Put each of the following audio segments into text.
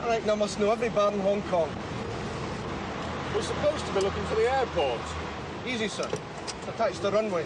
I reckon I must know every bar in Hong Kong. We're supposed to be looking for the airport. Easy, sir. It's attached to the runway.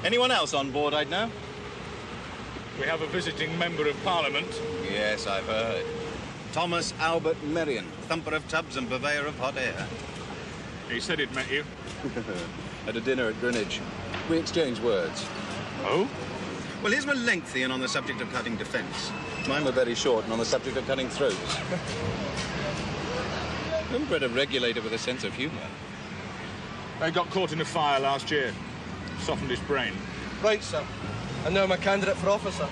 Anyone else on board I'd know? We have a visiting member of Parliament. Yes, I've heard. Thomas Albert Merrion, thumper of tubs and purveyor of hot air. He said he'd met you. At a dinner at Greenwich. We exchanged words. Oh? Well, his were lengthy and on the subject of cutting defence. Mine were very short and on the subject of cutting throats. I'm bred a regulator with a sense of humour. They got caught in a fire last year. Softened his brain. Right, sir. And now I'm a candidate for officer.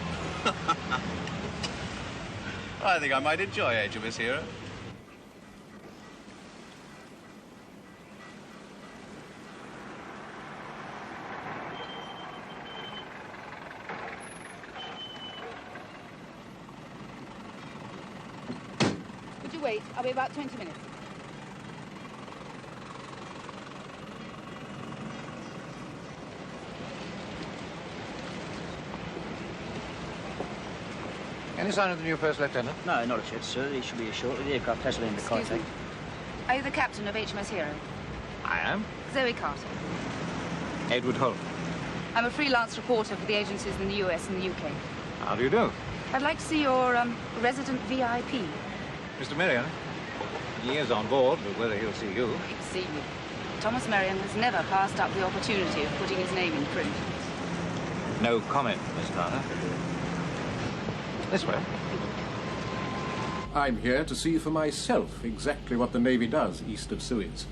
I think I might enjoy Age of His Hero. Would you wait? I'll be about 20 minutes. Any sign of the new First Lieutenant? No, not as yet, sir. He should be here shortly. The aircraft has been in the contact. Are you the captain of HMS Hero? I am. Zoe Carter. Edward Holt. I'm a freelance reporter for the agencies in the US and the UK. How do you do? I'd like to see your resident VIP. Mr. Merrion. He is on board, but whether he'll see you... He'll see me. Thomas Merrion has never passed up the opportunity of putting his name in print. No comment, Miss Carter. This way. I'm here to see for myself exactly what the Navy does east of Suez.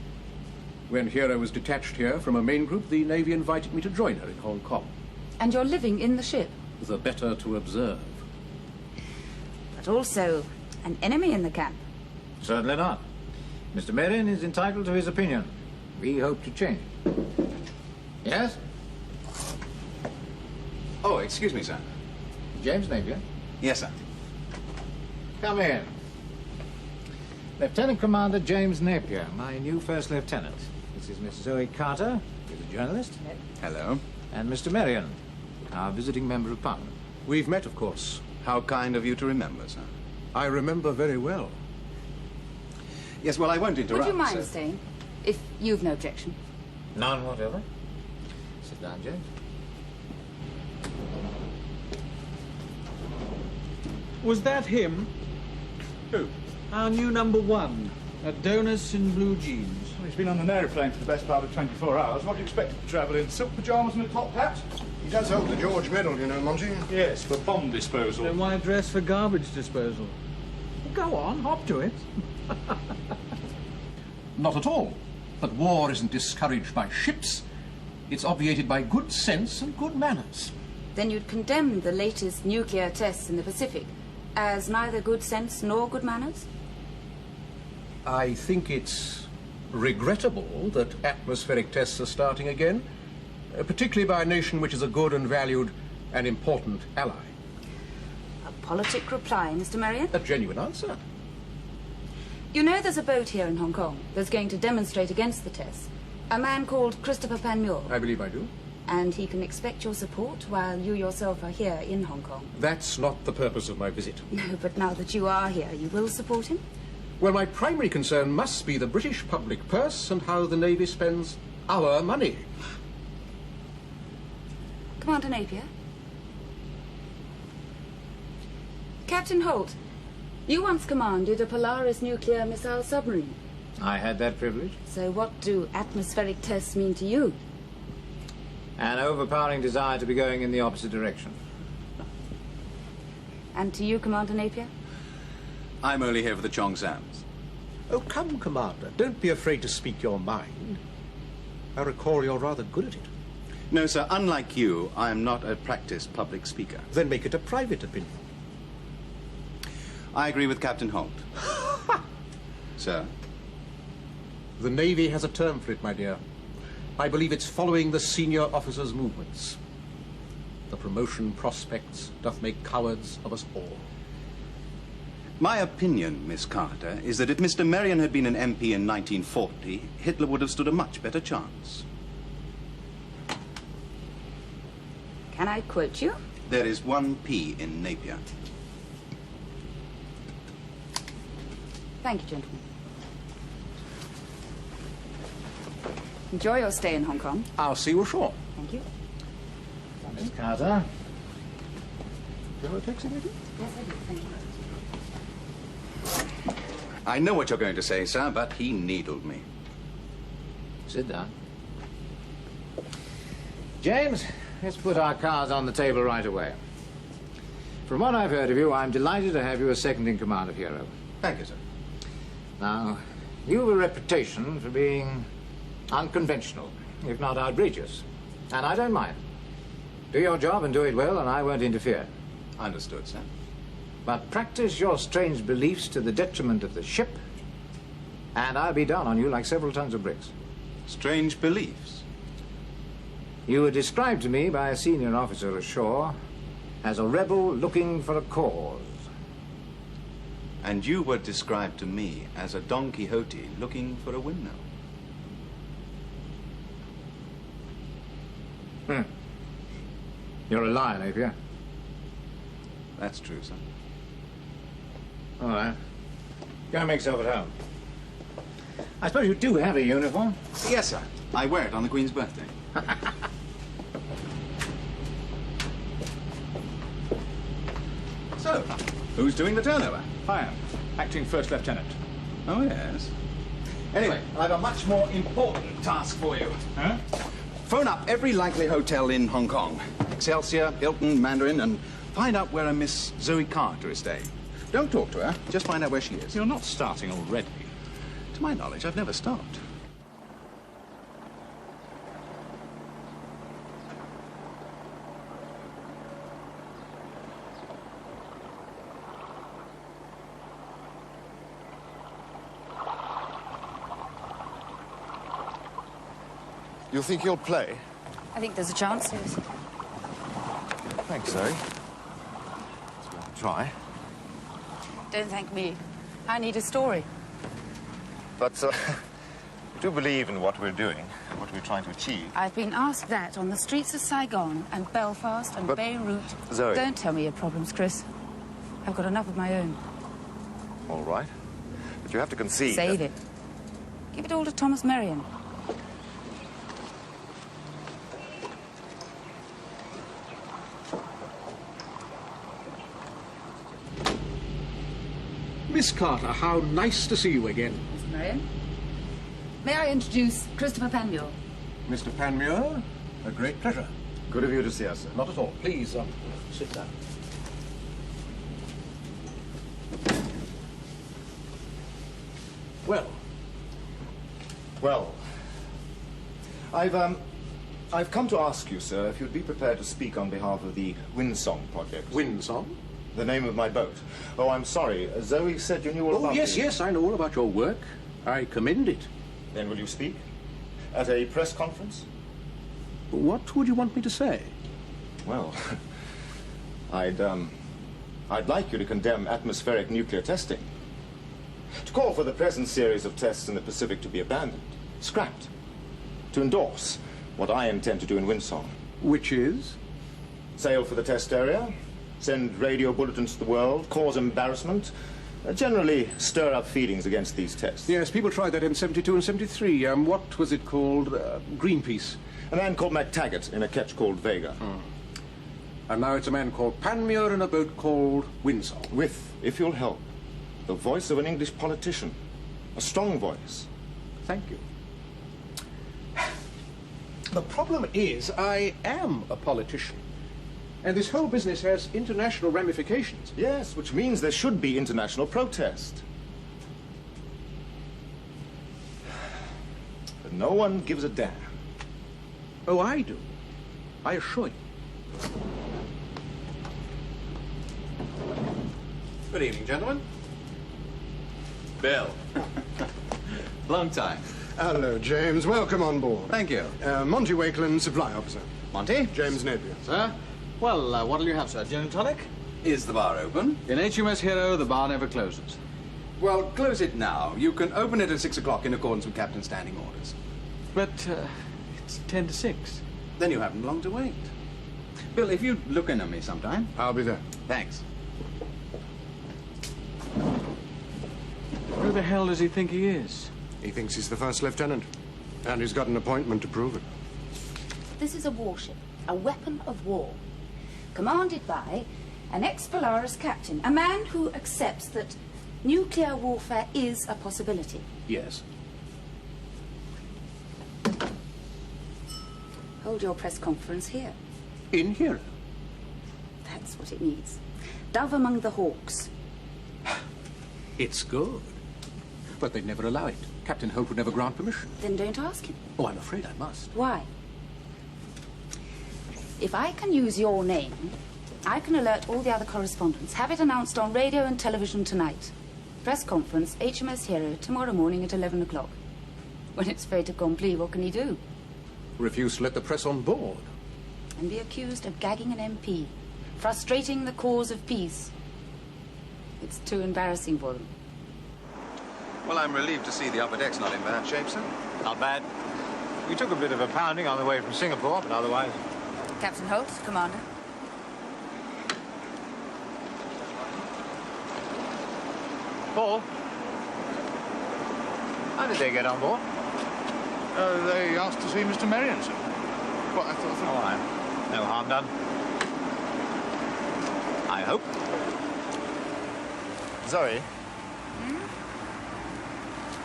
When Hero was detached here from a main group, the Navy invited me to join her in Hong Kong. And you're living in the ship? The better to observe. But also an enemy in the camp. Certainly not. Mr. Merrion is entitled to his opinion. We hope to change it. Yes? Oh, excuse me, sir. James Napier? Yes, sir. Come in. Lieutenant Commander James Napier, my new First Lieutenant. This is Miss Zoe Carter, who's a journalist. Hello. And Mr. Merrion, our visiting Member of Parliament. We've met, of course. How kind of you to remember, sir. I remember very well. Yes, well, I won't interrupt. Would you mind staying, if you've no objection? None whatever. Sit down, James. Was that him? Who? Our new #1, Adonis in blue jeans. Well, he's been on an aeroplane for the best part of 24 hours. What do you expect him to travel in? Silk pyjamas and a top hat? He does hold the George Medal, you know, Monty. Yes, for bomb disposal. Then why dress for garbage disposal? Go on, hop to it. Not at all. But war isn't discouraged by ships. It's obviated by good sense and good manners. Then you'd condemn the latest nuclear tests in the Pacific as neither good sense nor good manners? I think it's regrettable that atmospheric tests are starting again, particularly by a nation which is a good and valued and important ally. A politic reply, Mr. Merrion? A genuine answer. You know there's a boat here in Hong Kong that's going to demonstrate against the tests. A man called Christopher Panmure. I believe I do. And he can expect your support while you yourself are here in Hong Kong. That's not the purpose of my visit. No, but now that you are here, you will support him? Well, my primary concern must be the British public purse and how the Navy spends our money. Commander Napier? Captain Holt, you once commanded a Polaris nuclear missile submarine. I had that privilege. So what do atmospheric tests mean to you? An overpowering desire to be going in the opposite direction. And to you, Commander Napier? I'm only here for the Chong Sams. Oh, come, Commander. Don't be afraid to speak your mind. I recall you're rather good at it. No, sir, unlike you, I am not a practiced public speaker. Then make it a private opinion. I agree with Captain Holt. Sir? The Navy has a term for it, my dear. I believe it's following the senior officers' movements. The promotion prospects doth make cowards of us all. My opinion, Miss Carter, is that if Mr. Merion had been an MP in 1940, Hitler would have stood a much better chance. Can I quote you? There is one P in Napier. Thank you, gentlemen. Enjoy your stay in Hong Kong. I'll see you ashore. Thank you. Miss Carter. Do you have a taxi, lady? Yes, I do. Thank you. I know what you're going to say, sir, but he needled me. Sit down. James, let's put our cards on the table right away. From what I've heard of you, I'm delighted to have you as second in command of Hero. Thank you, sir. Now, you have a reputation for being unconventional, if not outrageous. And I don't mind. Do your job and do it well, and I won't interfere. Understood, sir. But practice your strange beliefs to the detriment of the ship, and I'll be down on you like several tons of bricks. Strange beliefs? You were described to me by a senior officer ashore as a rebel looking for a cause. And you were described to me as a Don Quixote looking for a windmill. You're a liar, Napier. That's true, sir. All right. Go and make yourself at home. I suppose you do have a uniform? Yes, sir. I wear it on the Queen's birthday. So, who's doing the turnover? I am. Acting First Lieutenant. Oh, yes. Anyway, I've a much more important task for you. Huh? Phone up every likely hotel in Hong Kong. Excelsior, Hilton, Mandarin, and find out where a Miss Zoe Carter is staying. Don't talk to her. Just find out where she is. You're not starting already. To my knowledge, I've never stopped. You think he'll play? I think there's a chance, yes. Thanks, Zoe. Try. Don't thank me. I need a story. But I do believe in what we're doing, what we're trying to achieve. I've been asked that on the streets of Saigon and Belfast and Beirut. Zoe. Don't tell me your problems, Chris. I've got enough of my own. All right. But you have to concede. Save that... it. Give it all to Thomas Merion. Miss Carter, how nice to see you again. Mr. Merion? May I introduce Christopher Panmure? Mr. Panmure, a great pleasure. Good of you to see us, sir. Not at all. Please, sit down. Well, Well, I've come to ask you, sir, if you'd be prepared to speak on behalf of the Windsong project. Windsong? The name of my boat. Oh, I'm sorry. Zoe said you knew all about yes, it. yes, I know all about your work. I commend it. Then will you speak? At a press conference? What would you want me to say? Well, I'd like you to condemn atmospheric nuclear testing. To call for the present series of tests in the Pacific to be abandoned, scrapped. To endorse what I intend to do in Windsong. Which is? Sail for the test area, send radio bulletins to the world, cause embarrassment, generally stir up feelings against these tests. Yes, people tried that in 72 and 73. What was it called? Greenpeace. A man called MacTaggart in a ketch called Vega. And now it's a man called Panmure in a boat called Windsor. With, if you'll help, the voice of an English politician. A strong voice. Thank you. The problem is, I am a politician. And this whole business has international ramifications. Yes, which means there should be international protest. But no one gives a damn. Oh, I do. I assure you. Good evening, gentlemen. Bill. Long time. Hello, James. Welcome on board. Thank you. Monty Wakeland, supply officer. Monty? James Napier. Sir? Well, what'll you have, sir? Gin and tonic? Is the bar open? In HMS Hero, the bar never closes. Well, close it now. You can open it at 6 o'clock in accordance with Captain's standing orders. But, it's 10 to 6. Then you haven't long to wait. Bill, if you'd look in on me sometime. I'll be there. Thanks. Who the hell does he think he is? He thinks he's the first lieutenant. And he's got an appointment to prove it. This is a warship, a weapon of war, commanded by an ex-Polaris captain, a man who accepts that nuclear warfare is a possibility. Yes. Hold your press conference here. In here. That's what it needs. Dove among the hawks. It's good. But they'd never allow it. Captain Holt would never grant permission. Then don't ask him. Oh, I'm afraid I must. Why? If I can use your name, I can alert all the other correspondents. Have it announced on radio and television tonight. Press conference, HMS Hero, tomorrow morning at 11 o'clock. When it's fait accompli, what can he do? Refuse to let the press on board. And be accused of gagging an MP, frustrating the cause of peace. It's too embarrassing for them. Well, I'm relieved to see the upper deck's not in bad shape, sir. Not bad. We took a bit of a pounding on the way from Singapore, but otherwise... Captain Holt, Commander. Paul? How did they get on board? They asked to see Mr. Merrion, sir. What, I thought... All right. No harm done. I hope. Zoe?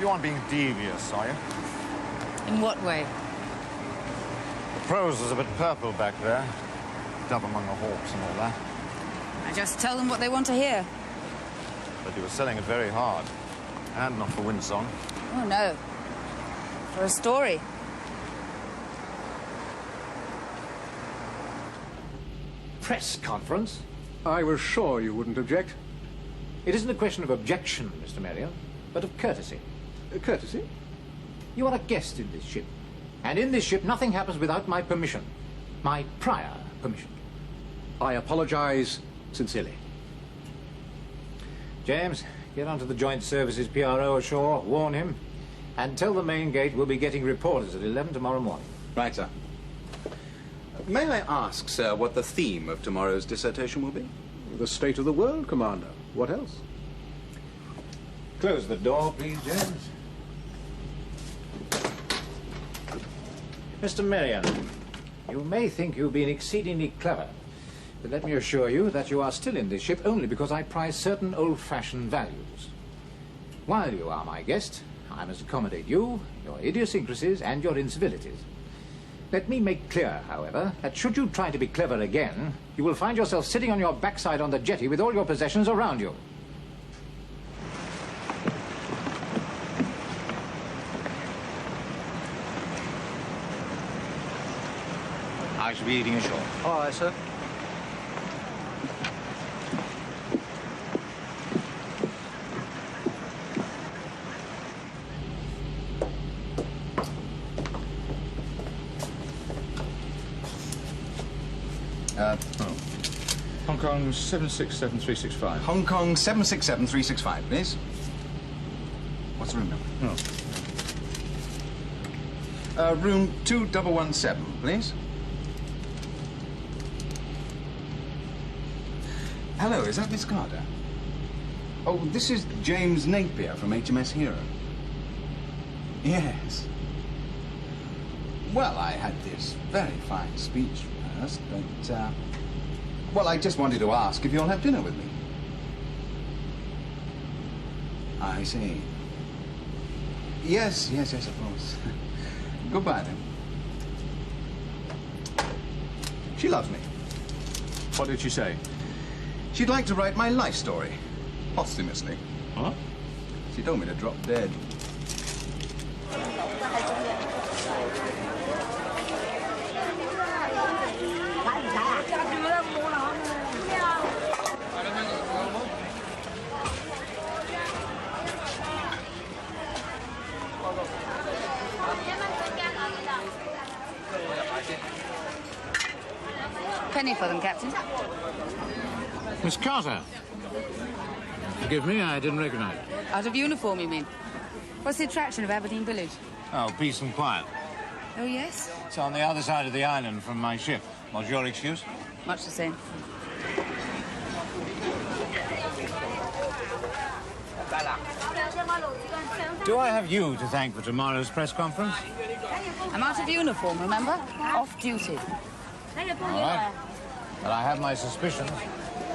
You aren't being devious, are you? In what way? The prose was a bit purple back there. Dove among the hawks and all that. I just tell them what they want to hear. But you were selling it very hard. And not for Windsong. Oh, no. For a story. Press conference? I was sure you wouldn't object. It isn't a question of objection, Mr. Merrion, but of courtesy. Courtesy? You are a guest in this ship. And in this ship, nothing happens without my permission. My prior permission. I apologize sincerely. James, get onto the Joint Services PRO ashore, warn him, and tell the main gate we'll be getting reporters at 11 tomorrow morning. Right, sir. May I ask, sir, what the theme of tomorrow's dissertation will be? The state of the world, Commander. What else? Close the door, please, James. Mr. Merrion, you may think you've been exceedingly clever, but let me assure you that you are still in this ship only because I prize certain old-fashioned values. While you are my guest, I must accommodate you, your idiosyncrasies, and your incivilities. Let me make clear, however, that should you try to be clever again, you will find yourself sitting on your backside on the jetty with all your possessions around you. I shall be eating ashore. All right, sir. Hong Kong 767365. Hong Kong 767365, please. What's the room number? Oh. Room 2117, please. Hello, is that Miss Carter? Oh, this is James Napier from HMS Hero. Yes. Well, I had this very fine speech first, but, Well, I just wanted to ask if you'll have dinner with me. I see. Yes, of course. Goodbye, then. She loves me. What did she say? She'd like to write my life story. Posthumously. Huh? She told me to drop dead. Penny for them, Captain. Miss Carter. Forgive me, I didn't recognize you. Out of uniform, you mean? What's the attraction of Aberdeen Village? Oh, peace and quiet. Oh, yes? It's on the other side of the island from my ship. What's your excuse? Much the same. Do I have you to thank for tomorrow's press conference? I'm out of uniform, remember? Off duty. All right. But I have my suspicions.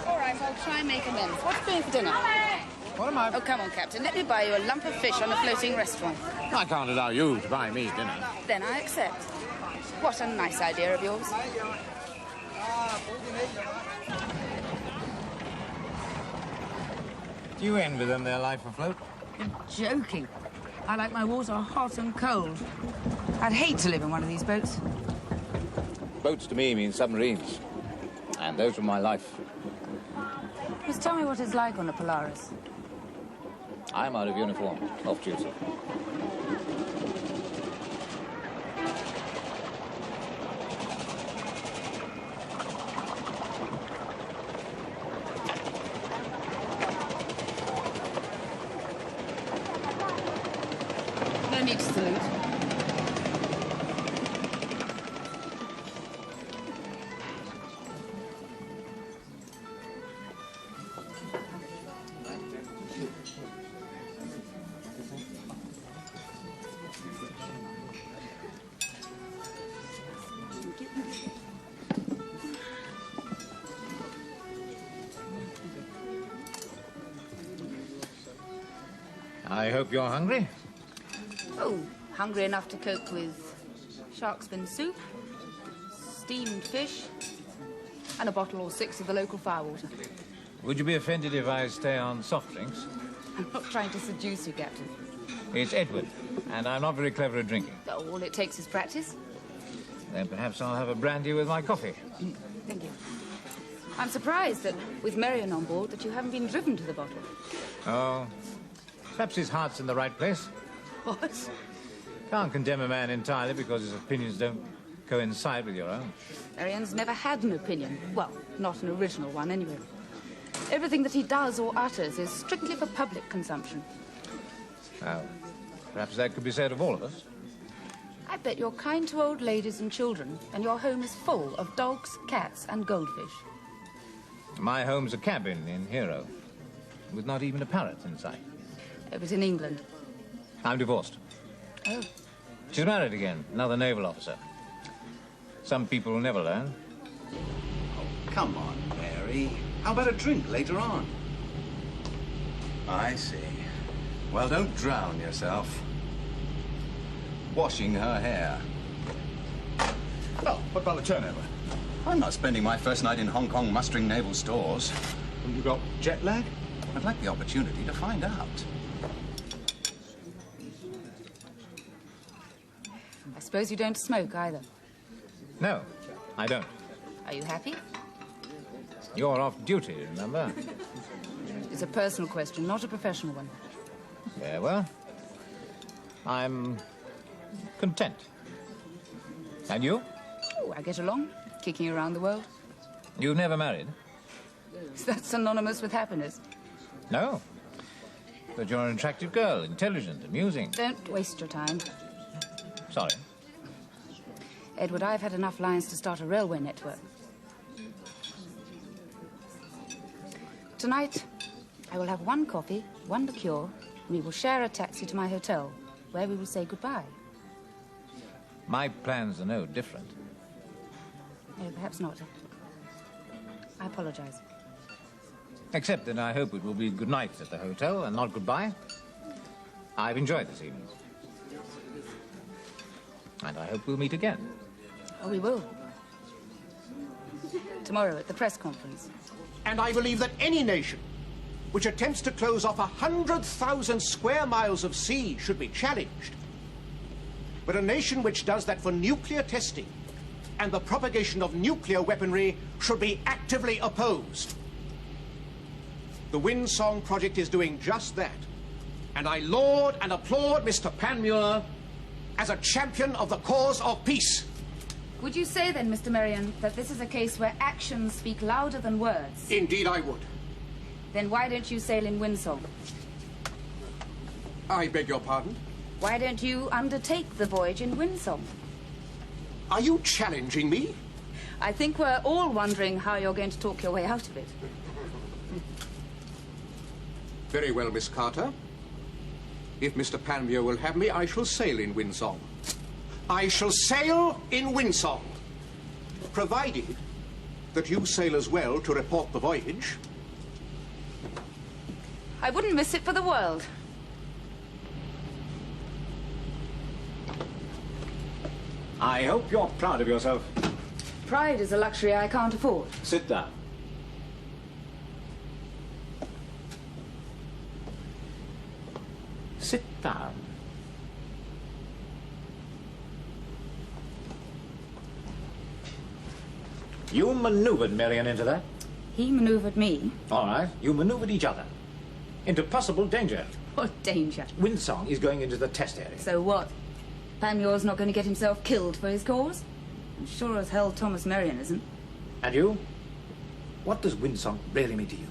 All right, I'll try and make amends. What's going for dinner? What am I... Oh, come on, Captain. Let me buy you a lump of fish on a floating restaurant. I can't allow you to buy me dinner. Then I accept. What a nice idea of yours. Do you envy them their life afloat? You're joking. I like my water hot and cold. I'd hate to live in one of these boats. Boats to me mean submarines. And those were my life. Just tell me what it's like on a Polaris. I'm out of uniform, off duty. No need to salute. I hope you're hungry. Oh, hungry enough to cope with shark's fin soup, steamed fish, and a bottle or 6 of the local firewater. Would you be offended if I stay on soft drinks? I'm not trying to seduce you, Captain. It's Edward, and I'm not very clever at drinking. Oh, all it takes is practice. Then perhaps I'll have a brandy with my coffee. Thank you. I'm surprised that, with Marion on board, that you haven't been driven to the bottle. Oh, perhaps his heart's in the right place. What? Can't condemn a man entirely because his opinions don't coincide with your own. Marion's never had an opinion. Well, not an original one, anyway. Everything that he does or utters is strictly for public consumption. Well, perhaps that could be said of all of us. I bet you're kind to old ladies and children, and your home is full of dogs, cats, and goldfish. My home's a cabin in Hero, with not even a parrot inside. Oh, but in England. I'm divorced. Oh. She's married again, another naval officer. Some people will never learn. Oh, come on, Mary. How about a drink later on? I see. Well, don't drown yourself. Washing her hair. Well, what about the turnover? I'm not spending my first night in Hong Kong mustering naval stores. Have you got jet lag? I'd like the opportunity to find out. I suppose you don't smoke either. No, I don't. Are you happy? You're off duty, remember? It's a personal question, not a professional one. Yeah, well, I'm content. And you? Oh, I get along, kicking around the world. You've never married? Is that synonymous with happiness? No. But you're an attractive girl, intelligent, amusing. Don't waste your time. Sorry. Edward, I've had enough lines to start a railway network. Tonight, I will have 1 coffee, 1 liqueur, and we will share a taxi to my hotel, where we will say goodbye. My plans are no different. No, perhaps not. I apologize. Except that I hope it will be good night at the hotel and not goodbye. I've enjoyed this evening. And I hope we'll meet again. Oh, we will. Tomorrow at the press conference. And I believe that any nation which attempts to close off 100,000 square miles of sea should be challenged. But a nation which does that for nuclear testing and the propagation of nuclear weaponry should be actively opposed. The Windsong project is doing just that. And I laud and applaud Mr. Panmure as a champion of the cause of peace. Would you say then, Mr. Marion, that this is a case where actions speak louder than words? Indeed I would. Then why don't you sail in Windsong? I beg your pardon? Why don't you undertake the voyage in Windsong? Are you challenging me? I think we're all wondering how you're going to talk your way out of it. Very well, Miss Carter. If Mr. Panmure will have me, I shall sail in Windsong. I shall sail in Windsong, provided that you sail as well to report the voyage. I wouldn't miss it for the world. I hope you're proud of yourself. Pride is a luxury I can't afford. Sit down. Sit down. You maneuvered Marion into that? He maneuvered me. All right. You maneuvered each other into possible danger. What danger? Windsong is going into the test area. So what? Panmure's not going to get himself killed for his cause? And sure as hell Thomas Marion isn't. And you? What does Windsong really mean to you?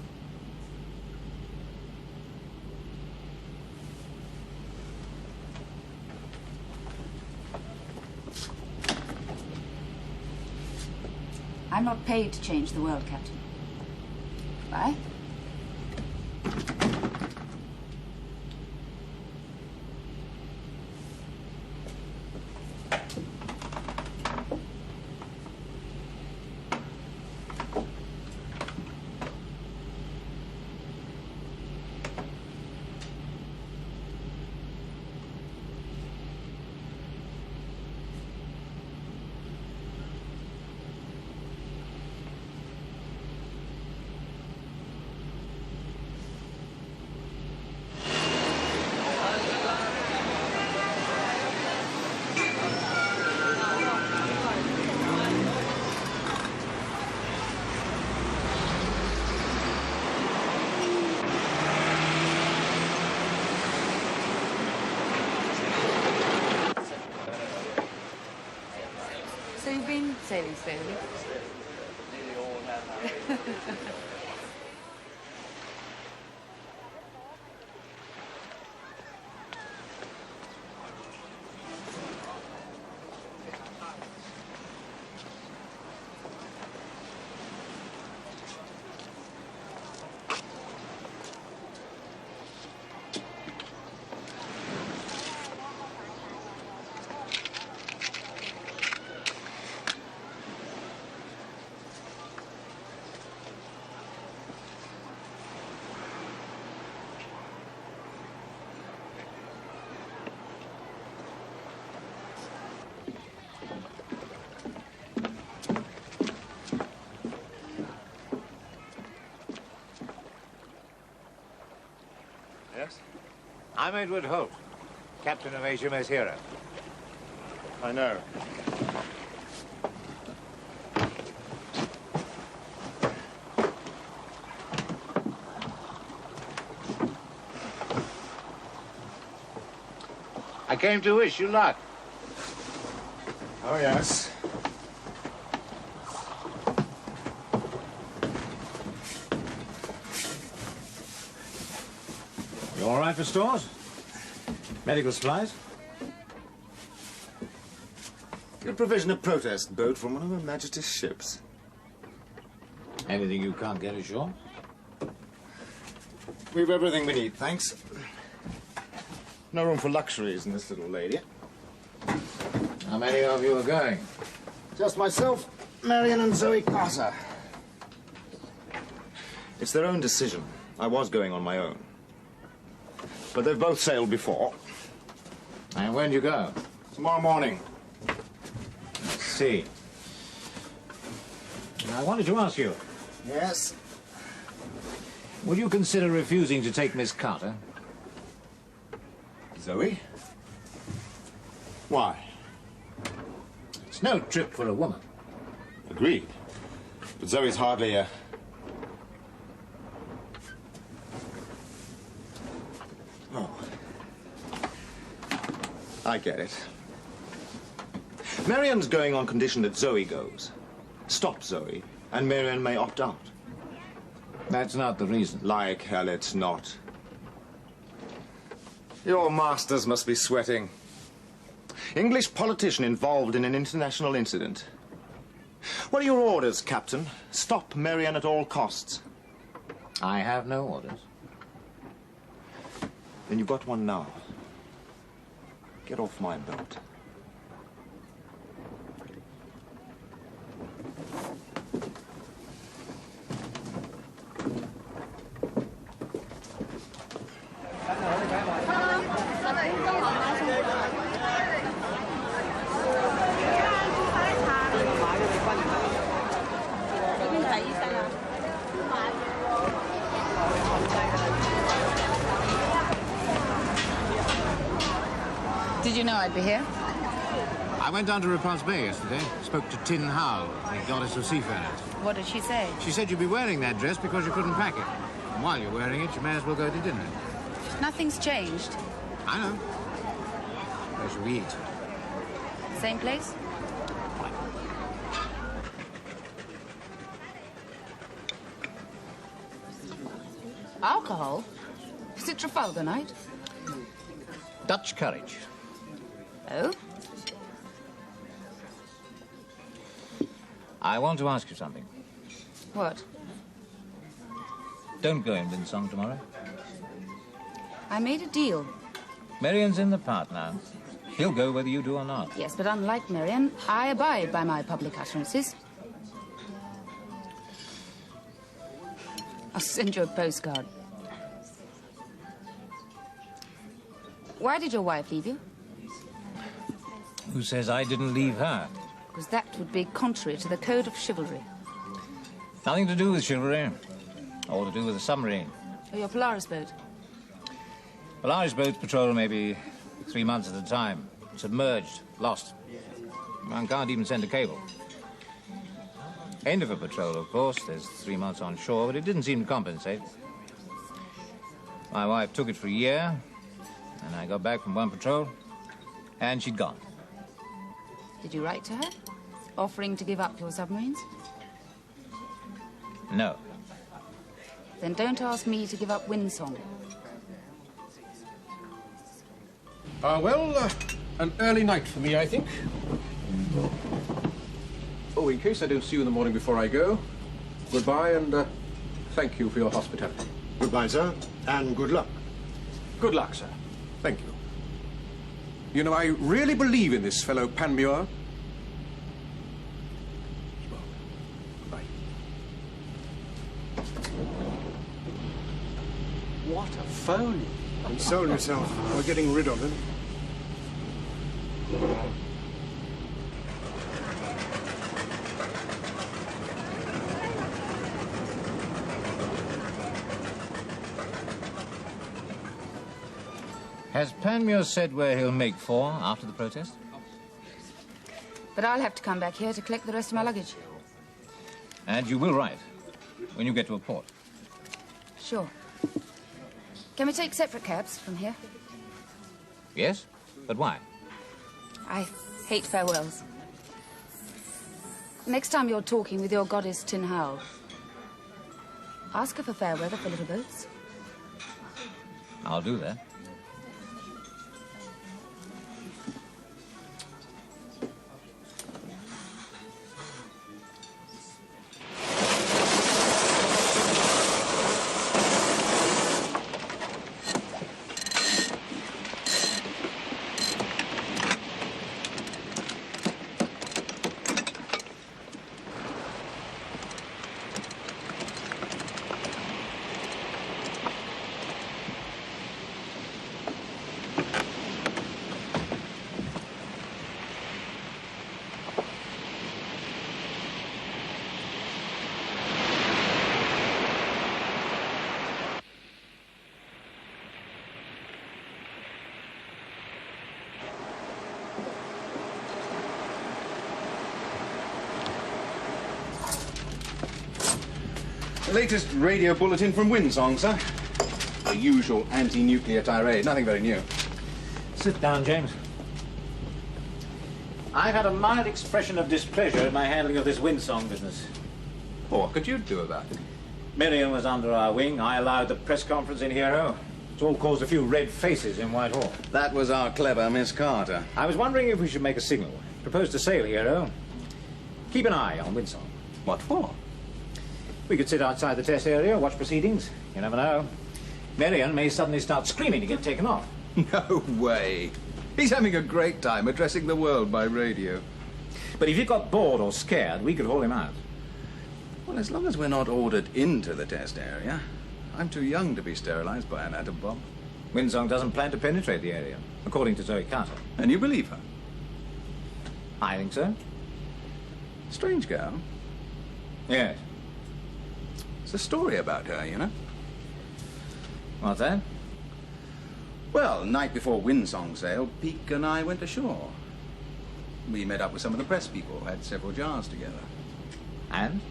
I'm not paid to change the world, Captain. Bye. So you've been sailing slowly? Yes? I'm Edward Holt, captain of HMS Hero. I know. I came to wish you luck. Oh, yes. You all right for stores? Medical supplies? Could provision a protest boat from one of Her Majesty's ships. Anything you can't get ashore? We've everything we need, thanks. No room for luxuries in this little lady. How many of you are going? Just myself, Marion, and Zoe Carter. It's their own decision. I was going on my own. But they've both sailed before. And when do you go? Tomorrow morning. Let's see. I wanted to ask you, Yes? would you consider refusing to take Miss Carter? Zoe? Why? It's no trip for a woman. Agreed. But Zoe's hardly a... Oh. I get it. Marian's going on condition that Zoe goes. Stop Zoe, and Marian may opt out. That's not the reason. Like hell it's not. Your masters must be sweating. English politician involved in an international incident. What are your orders, Captain? Stop Marian at all costs. I have no orders. Then you've got one now. Get off my boat. Did you know I'd be here? I went down to Repulse Bay yesterday, spoke to Tin Hao, the goddess of seafarers. What did she say? She said you'd be wearing that dress because you couldn't pack it. And while you're wearing it, you may as well go to dinner. Nothing's changed. I know. Where shall we eat? Same place? Alcohol? Is it Trafalgar night? Dutch courage. Oh? I want to ask you something. What? Don't go in Winsong tomorrow. I made a deal. Marian's in the part now. He'll go whether you do or not. Yes, but unlike Marian, I abide by my public utterances. I'll send you a postcard. Why did your wife leave you? Who says I didn't leave her? Because that would be contrary to the code of chivalry. Nothing to do with chivalry. All to do with the submarine. Or your Polaris boat. Polaris boats patrol maybe 3 months at a time. Submerged, lost. One can't even send a cable. End of a patrol, of course. There's 3 months on shore, but it didn't seem to compensate. My wife took it for a year, and I got back from one patrol, and she'd gone. Did you write to her? Offering to give up your submarines? No. Then don't ask me to give up Winsong. An early night for me, I think. Oh, in case I don't see you in the morning before I go, goodbye and thank you for your hospitality. Goodbye, sir, and good luck. Good luck, sir. Thank you. You know, I really believe in this fellow Panmure. Goodbye. What a phony. Console yourself. We're getting rid of him. Has Panmure said where he'll make for after the protest? But I'll have to come back here to collect the rest of my luggage. And you will write when you get to a port. Sure. Can we take separate cabs from here? Yes? But why? I hate farewells. Next time you're talking with your goddess Tin Hao, ask her for fair weather for little boats. I'll do that. Latest radio bulletin from Windsong, sir. The usual anti-nuclear tirade. Nothing very new. Sit down, James. I've had a mild expression of displeasure at my handling of this Windsong business. Well, what could you do about it? Miriam was under our wing. I allowed the press conference in Hero. It's all caused a few red faces in Whitehall. That was our clever Miss Carter. I was wondering if we should make a signal. Propose to sail Hero. Keep an eye on Windsong. What for? We could sit outside the test area, watch proceedings. You never know. Miriam may suddenly start screaming to get taken off. No way. He's having a great time addressing the world by radio. But if he got bored or scared, we could haul him out. Well, as long as we're not ordered into the test area. I'm too young to be sterilized by an atom bomb. Windsong doesn't plan to penetrate the area, according to Zoe Carter. And you believe her? I think so. Strange girl. Yes. It's a story about her, you know. What's that? Well, the night before Windsong sailed, Peake and I went ashore. We met up with some of the press people, had several jars together. And?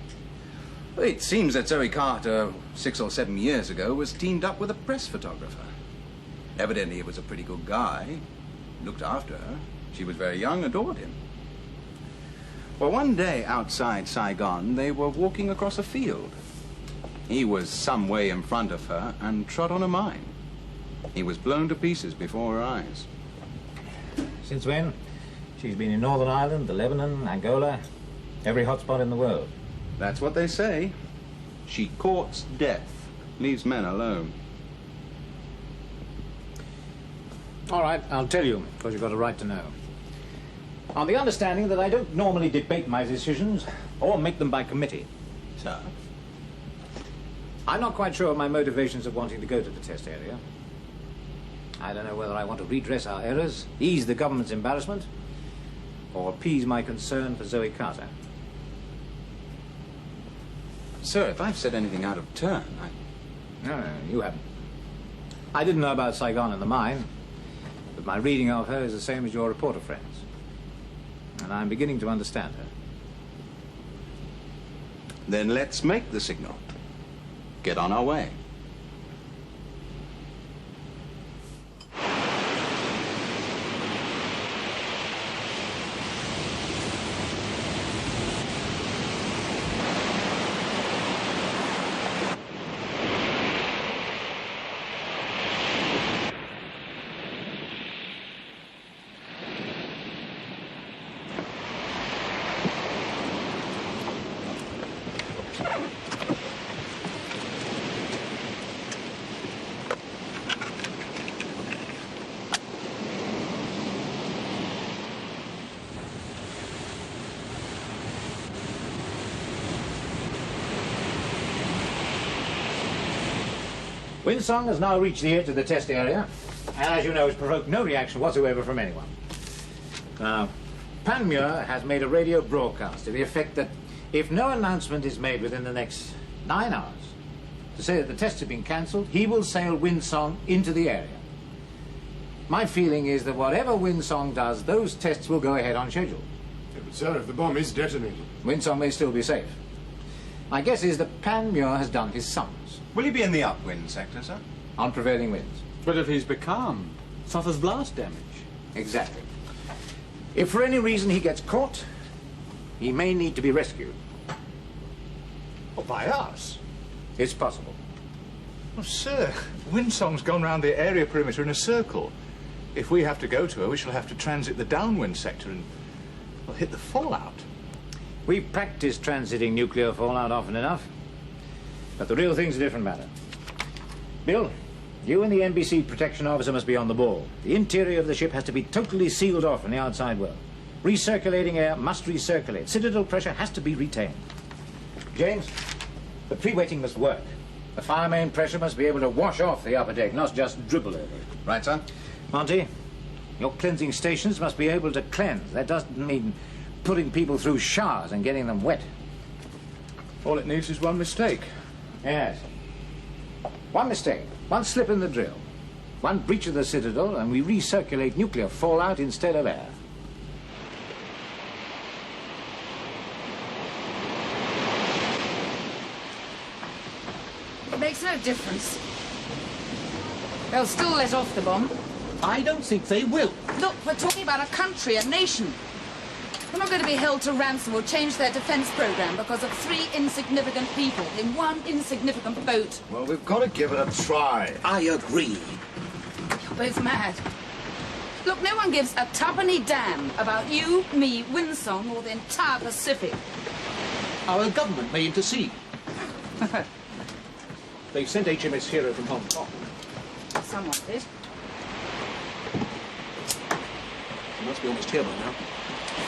Well, it seems that Zoe Carter, 6 or 7 years ago, was teamed up with a press photographer. Evidently, he was a pretty good guy. Looked after her. She was very young, adored him. Well, one day outside Saigon, they were walking across a field. He was some way in front of her and trod on a mine. He was blown to pieces before her eyes. Since when? She's been in Northern Ireland, the Lebanon, Angola, every hotspot in the world. That's what they say. She courts death, leaves men alone. All right, I'll tell you, because you've got a right to know. On the understanding that I don't normally debate my decisions or make them by committee. Sir? I'm not quite sure of my motivations of wanting to go to the test area. I don't know whether I want to redress our errors, ease the government's embarrassment, or appease my concern for Zoe Carter. Sir, if I've said anything out of turn, No, you haven't. I didn't know about Saigon and the mine, but my reading of her is the same as your reporter friends. And I'm beginning to understand her. Then let's make the signal. Get on our way. Windsong has now reached the edge of the test area, and as you know, has provoked no reaction whatsoever from anyone. Now, Panmure has made a radio broadcast to the effect that if no announcement is made within the next 9 hours to say that the tests have been cancelled, he will sail Windsong into the area. My feeling is that whatever Windsong does, those tests will go ahead on schedule. Yeah, but sir, if the bomb is detonated... Windsong may still be safe. My guess is that Panmure has done his sums. Will he be in the upwind sector, sir? On prevailing winds. But if he's becalmed, suffers blast damage. Exactly. If for any reason he gets caught, he may need to be rescued. Oh, by us? It's possible. Oh, sir, Windsong's gone round the area perimeter in a circle. If we have to go to her, we shall have to transit the downwind sector and, well, hit the fallout. We practice transiting nuclear fallout often enough. But the real thing's a different matter. Bill, you and the NBC protection officer must be on the ball. The interior of the ship has to be totally sealed off from the outside world. Recirculating air must recirculate. Citadel pressure has to be retained. James, the pre-wetting must work. The fire main pressure must be able to wash off the upper deck, not just dribble over it. Right, sir? Monty, your cleansing stations must be able to cleanse. That doesn't mean putting people through showers and getting them wet. All it needs is one mistake. Yes. One mistake, one slip in the drill, one breach of the Citadel, and we recirculate nuclear fallout instead of air. difference. They'll still let off the bomb. I don't think they will. Look, we're talking about a country, a nation. They're not going to be held to ransom or change their defense program because of 3 insignificant people in 1 insignificant boat. Well, we've got to give it a try. I agree. You're both mad. Look, no one gives a tuppenny damn about you, me, Windsong, or the entire Pacific. Our government may intercede. They sent HMS Hero from Hong Kong. Someone did. She must be almost here by now.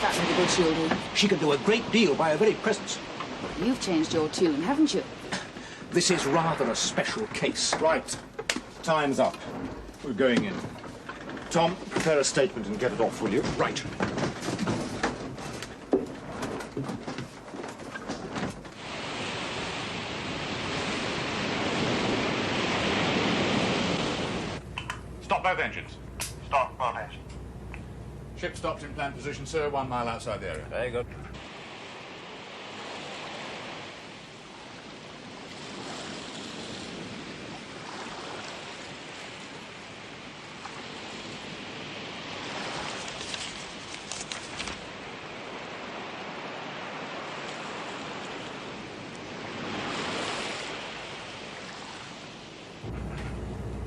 That little good she'll do. She can do a great deal by her very presence. You've changed your tune, haven't you? This is rather a special case. Right. Time's up. We're going in. Tom, prepare a statement and get it off, will you? Right. Stop both engines. Stop both engines. Ship stopped in planned position, sir, 1 mile outside the area. Very good.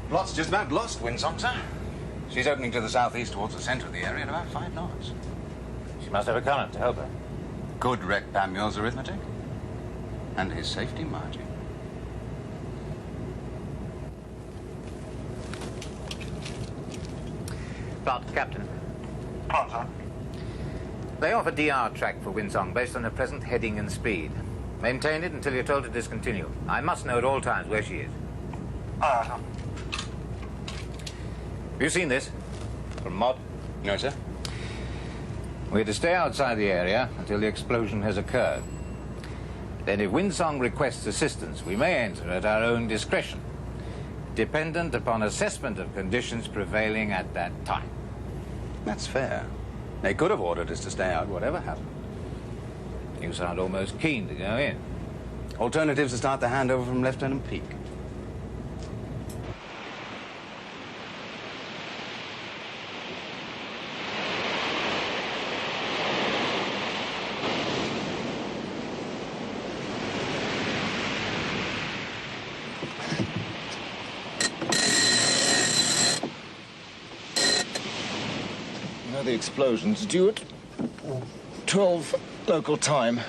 Plot's just about lost, Windsong, sir. She's opening to the southeast towards the centre of the area at about 5 knots. She must have a current to help her. Could wreck Pamuel's arithmetic and his safety margin. Plot, Captain. Plot, sir. They offer DR track for Windsong based on her present heading and speed. Maintain it until you're told to discontinue. I must know at all times where she is. Aye, sir. Have you seen this? From Mod? No, sir. We're to stay outside the area until the explosion has occurred. Then if Windsong requests assistance, we may enter at our own discretion, dependent upon assessment of conditions prevailing at that time. That's fair. They could have ordered us to stay out, whatever happened. You sound almost keen to go in. Alternatives to start the handover from Lieutenant Peake. You know the explosion's due at 12 local time.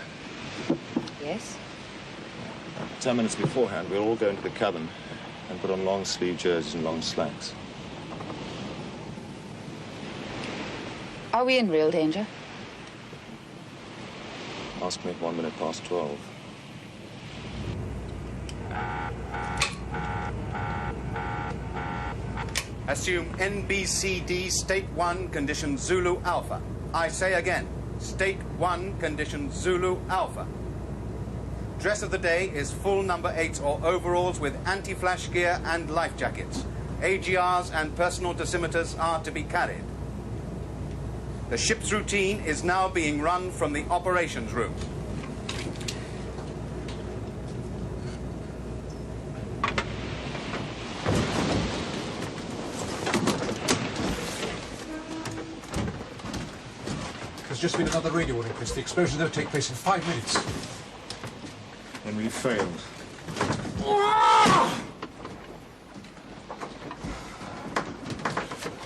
Yes? 10 minutes beforehand, we'll all go into the cabin and put on long-sleeve jerseys and long slacks. Are we in real danger? Ask me at 1 minute past 12. Assume NBCD State 1, condition Zulu Alpha. I say again, State 1, condition Zulu Alpha. Dress of the day is full number 8 or overalls with anti-flash gear and life jackets. AGRs and personal dosimeters are to be carried. The ship's routine is now being run from the operations room. There's just been another radio warning, Chris. The explosion will take place in 5 minutes. Then we failed.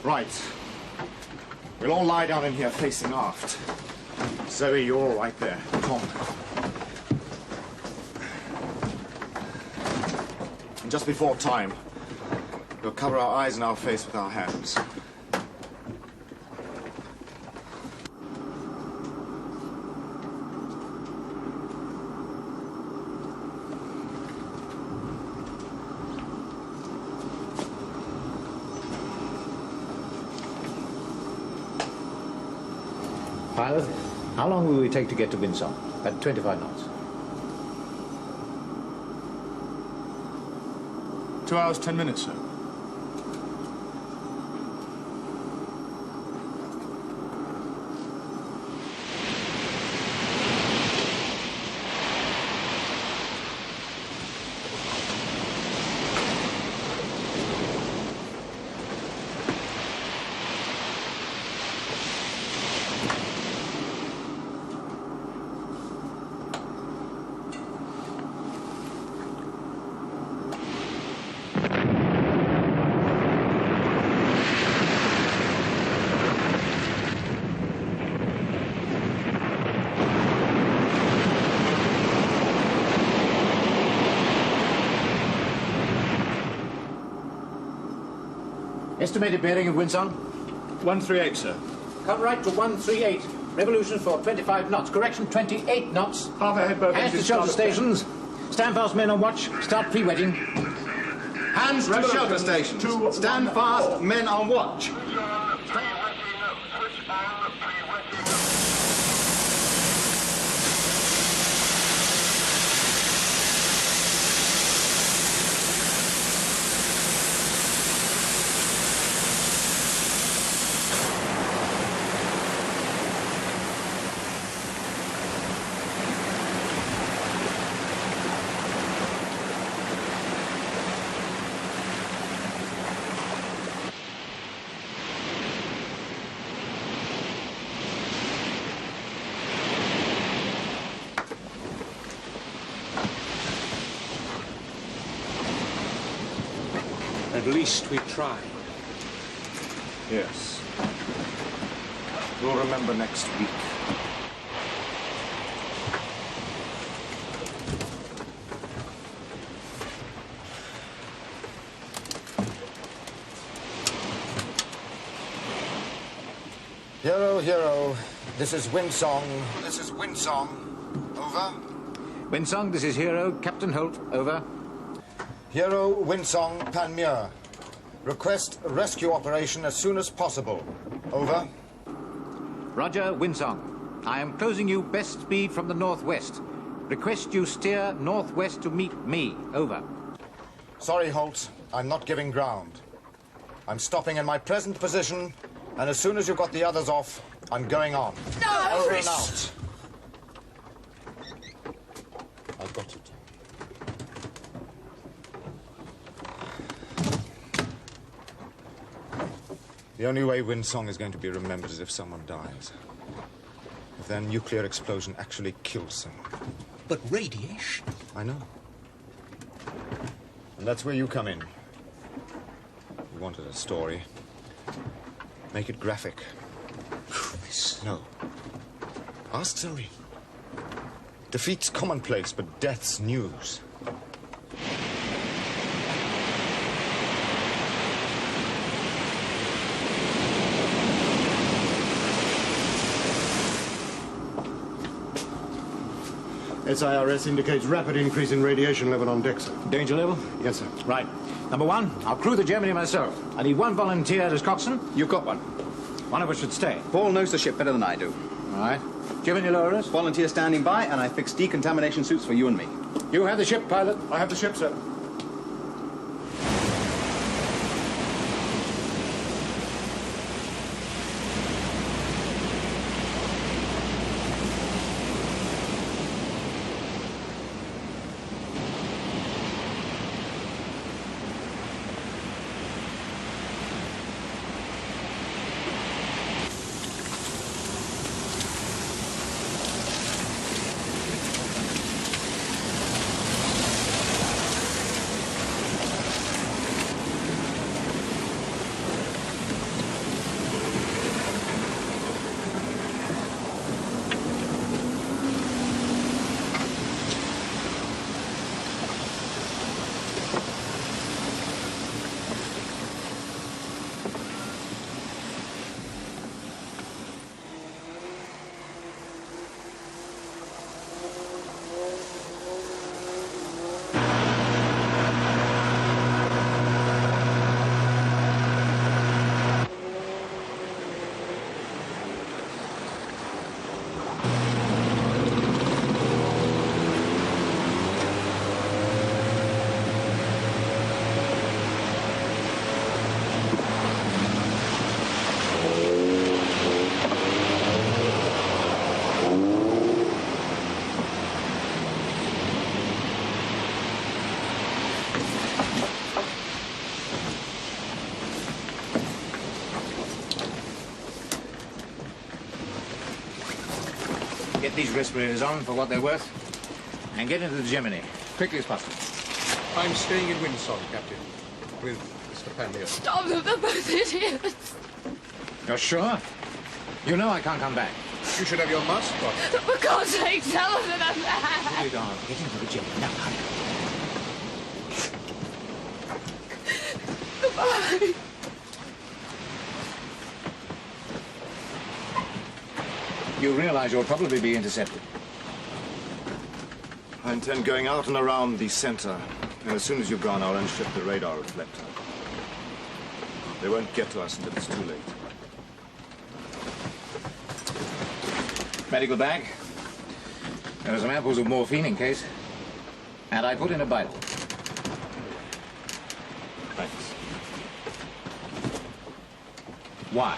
Right. We'll all lie down in here facing aft. Zoe, you're all right there. Tom. And just before time, we'll cover our eyes and our face with our hands. Pilot, how long will we take to get to Windsong? At 25 knots. 2 hours, 10 minutes, sir. Estimated bearing of Winsong? 138, sir. Come right to 138. Revolution for 25 knots. Correction, 28 knots. Half ahead, both Hands to engines. shelter stations. Stand fast, men on watch. Start pre-wetting. Hands to shelter stations. Stand fast, men on watch. At least we tried. Yes. You'll remember next week. Hero, hero. This is Winsong. This is Winsong. Over. Winsong, this is Hero. Captain Holt, over. Hero, Winsong, Panmure. Request rescue operation as soon as possible. Over. Roger, Winsong. I am closing you best speed from the northwest. Request you steer northwest to meet me. Over. Sorry, Holt. I'm not giving ground. I'm stopping in my present position, and as soon as you've got the others off, I'm going on. No! Over and out. I've got it. The only way Winsong is going to be remembered is if someone dies. If their nuclear explosion actually kills someone. But radiation? I know. And that's where you come in. You wanted a story. Make it graphic. Chris. No. Ask Zoe. Defeat's commonplace, but death's news. SIRS indicates rapid increase in radiation level on deck, sir. Danger level? Yes, sir. Right. Number one, I'll crew the Gemini myself. I need one volunteer as coxswain. You've got one. One of us should stay. Paul knows the ship better than I do. All right. Gemini lowerers? Volunteer standing by, and I fix decontamination suits for you and me. You have the ship, pilot? I have the ship, sir. Get these respirators on for what they're worth, and get into the Gemini, quickly as possible. I'm staying in Winsong, Captain, with Mr. Panmure. Stop them, they're both idiots. You're sure? You know I can't come back. You should have your mask on. For God's sake, tell them that I'm mad. Hold on. Get into the Gemini. Now, hurry. Goodbye. You realize you'll probably be intercepted. I intend going out and around the center. And as soon as you've gone, I'll unship the radar reflector. They won't get to us until it's too late. Medical bag. There are some apples of morphine in case. And I put in a Bible. Thanks. Why?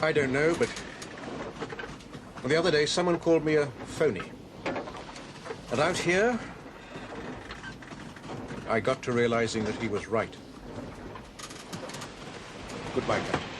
I don't know, but the other day someone called me a phony. And out here, I got to realizing that he was right. Goodbye, Captain.